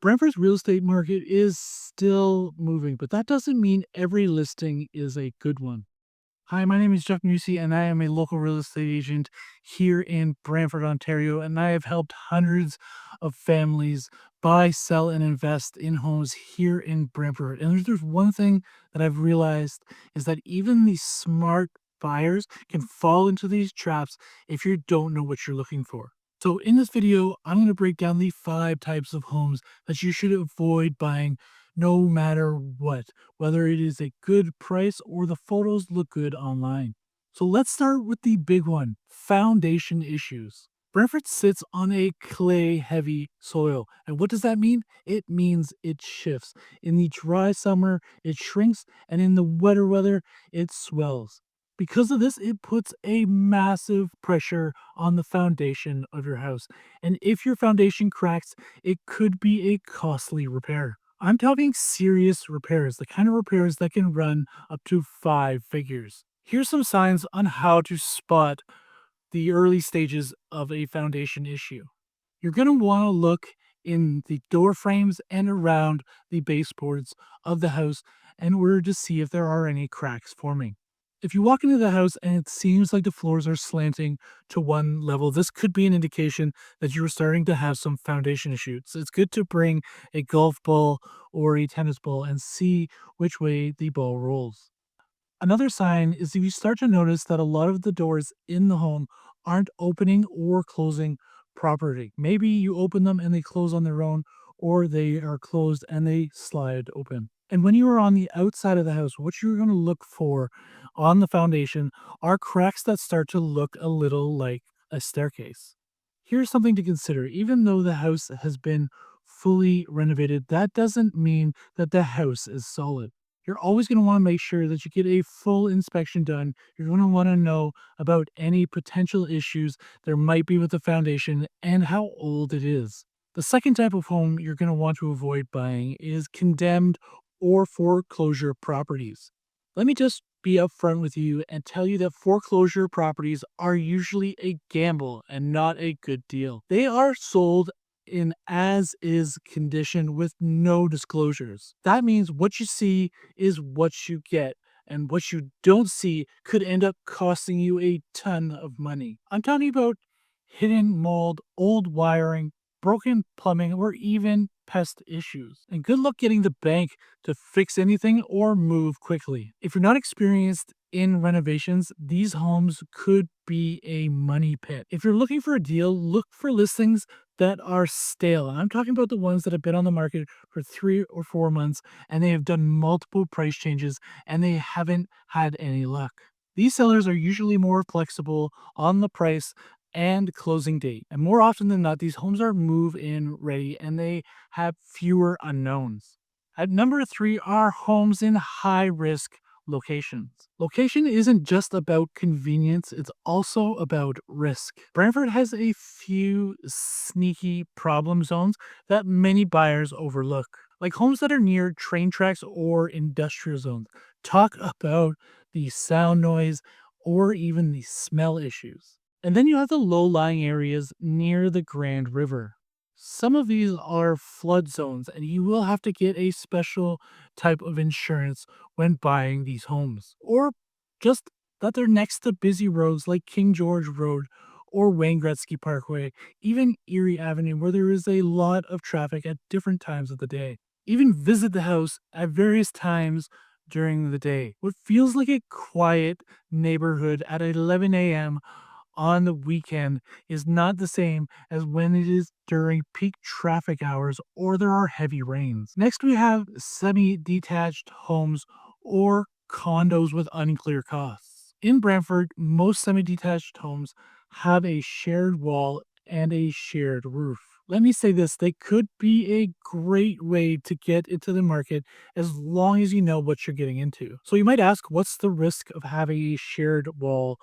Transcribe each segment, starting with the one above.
Brantford's real estate market is still moving, but that doesn't mean every listing is a good one. Hi, my name is Jeff Meiusi, and I am a local real estate agent here in Brantford, Ontario, and I have helped hundreds of families buy, sell, and invest in homes here in Brantford. And there's one thing that I've realized is that even the smart buyers can fall into these traps if you don't know what you're looking for. So in this video, I'm going to break down the 5 types of homes that you should avoid buying no matter what, whether it is a good price or the photos look good online. So let's start with the big one, foundation issues. Brentford sits on a clay heavy soil. And what does that mean? It means it shifts. In the dry summer, it shrinks, and in the wetter weather, it swells. Because of this, it puts a massive pressure on the foundation of your house. And if your foundation cracks, it could be a costly repair. I'm talking serious repairs, the kind of repairs that can run up to 5 figures. Here's some signs on how to spot the early stages of a foundation issue. You're going to want to look in the door frames and around the baseboards of the house in order to see if there are any cracks forming. If you walk into the house and it seems like the floors are slanting to one level, this could be an indication that you're starting to have some foundation issues. It's good to bring a golf ball or a tennis ball and see which way the ball rolls. Another sign is if you start to notice that a lot of the doors in the home aren't opening or closing properly. Maybe you open them and they close on their own, or they are closed and they slide open. And when you are on the outside of the house, what you're going to look for on the foundation are cracks that start to look a little like a staircase. Here's something to consider. Even though the house has been fully renovated, that doesn't mean that the house is solid. You're always going to want to make sure that you get a full inspection done. You're going to want to know about any potential issues there might be with the foundation and how old it is. The second type of home you're going to want to avoid buying is condemned or foreclosure properties. Let me just be upfront with you and tell you that foreclosure properties are usually a gamble and not a good deal. They are sold in as is condition with no disclosures. That means what you see is what you get, and what you don't see could end up costing you a ton of money. I'm talking about hidden mold, old wiring, broken plumbing, or even pest issues. And good luck getting the bank to fix anything or move quickly. If you're not experienced in renovations, these homes could be a money pit. If you're looking for a deal, look for listings that are stale. And I'm talking about the ones that have been on the market for 3 or 4 months and they have done multiple price changes and they haven't had any luck. These sellers are usually more flexible on the price and closing date. And more often than not, these homes are move-in ready and they have fewer unknowns. At number 3 are homes in high-risk locations. Location isn't just about convenience, it's also about risk. Brantford has a few sneaky problem zones that many buyers overlook, like homes that are near train tracks or industrial zones. Talk about the sound noise or even the smell issues. And then you have the low-lying areas near the Grand River. Some of these are flood zones, and you will have to get a special type of insurance when buying these homes. Or just that they're next to busy roads like King George Road or Wayne Gretzky Parkway, even Erie Avenue, where there is a lot of traffic at different times of the day. Even visit the house at various times during the day. What feels like a quiet neighborhood at 11 a.m. on the weekend is not the same as when it is during peak traffic hours or there are heavy rains. Next, we have semi-detached homes or condos with unclear costs. In Brantford, most semi-detached homes have a shared wall and a shared roof. Let me say this, they could be a great way to get into the market as long as you know what you're getting into. So you might ask, what's the risk of having a shared wall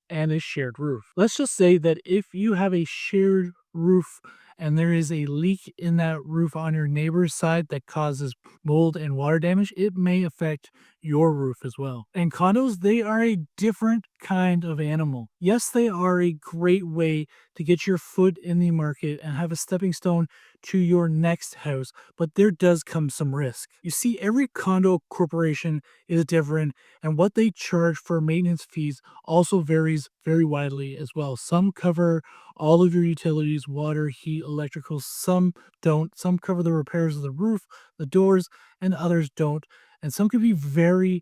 and a shared roof? Let's just say that if you have a shared roof and there is a leak in that roof on your neighbor's side that causes mold and water damage, it may affect your roof as well. And condos, they are a different kind of animal. Yes, they are a great way to get your foot in the market and have a stepping stone to your next house, but there does come some risk. You see, every condo corporation is different, and what they charge for maintenance fees also varies very widely as well. Some cover all of your utilities, water, heat, electrical, some don't. Some cover the repairs of the roof, the doors, and others don't. And some can be very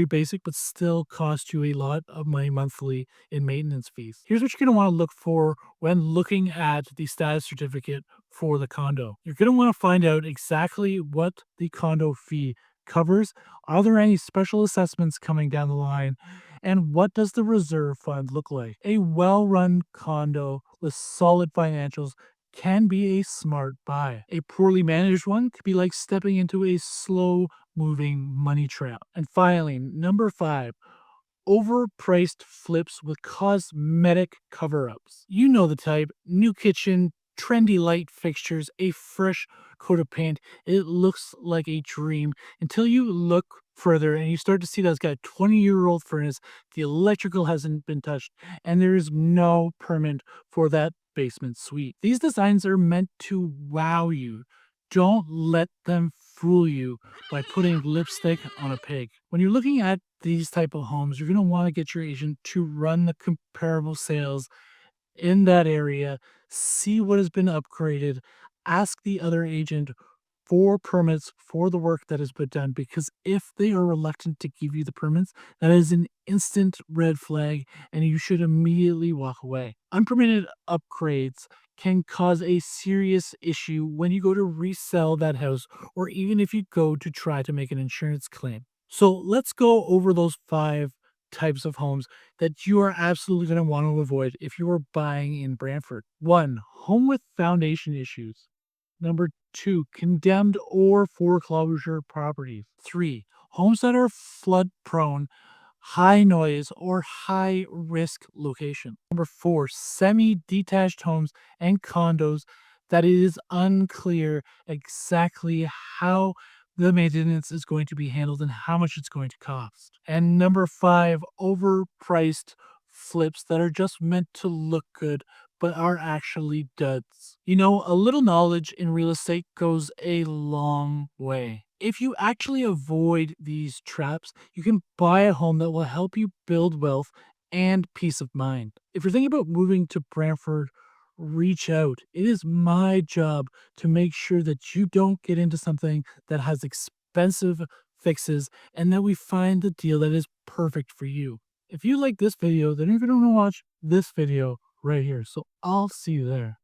basic, but still cost you a lot of money monthly in maintenance fees. Here's what you're going to want to look for when looking at the status certificate for the condo. You're going to want to find out exactly what the condo fee covers. Are there any special assessments coming down the line? And what does the reserve fund look like? A well run condo with solid financials can be a smart buy. A poorly managed one could be like stepping into a slow moving money trap. And finally, number 5, overpriced flips with cosmetic cover ups. You know the type: new kitchen, trendy light fixtures, a fresh coat of paint. It looks like a dream until you look further and you start to see that it's got a 20-year-old furnace, the electrical hasn't been touched, and there is no permit for that basement suite. These designs are meant to wow you. Don't let them fool you by putting lipstick on a pig. When you're looking at these type of homes, you're going to want to get your agent to run the comparable sales in that area, see what has been upgraded, ask the other agent for permits for the work that has been done, because if they are reluctant to give you the permits, that is an instant red flag and you should immediately walk away. Unpermitted upgrades can cause a serious issue when you go to resell that house, or even if you go to try to make an insurance claim. So let's go over those 5 types of homes that you are absolutely going to want to avoid if you are buying in Brantford. 1, home with foundation issues. Number 2, condemned or foreclosure properties. 3, homes that are flood prone, high noise, or high risk location. Number 4, semi-detached homes and condos that it is unclear exactly how the maintenance is going to be handled and how much it's going to cost. And number 5, overpriced flips that are just meant to look good but are actually duds. You know, a little knowledge in real estate goes a long way. If you actually avoid these traps, you can buy a home that will help you build wealth and peace of mind. If you're thinking about moving to Brantford, reach out. It is my job to make sure that you don't get into something that has expensive fixes and that we find the deal that is perfect for you. If you like this video, then you're going to want to watch this video right here. So I'll see you there.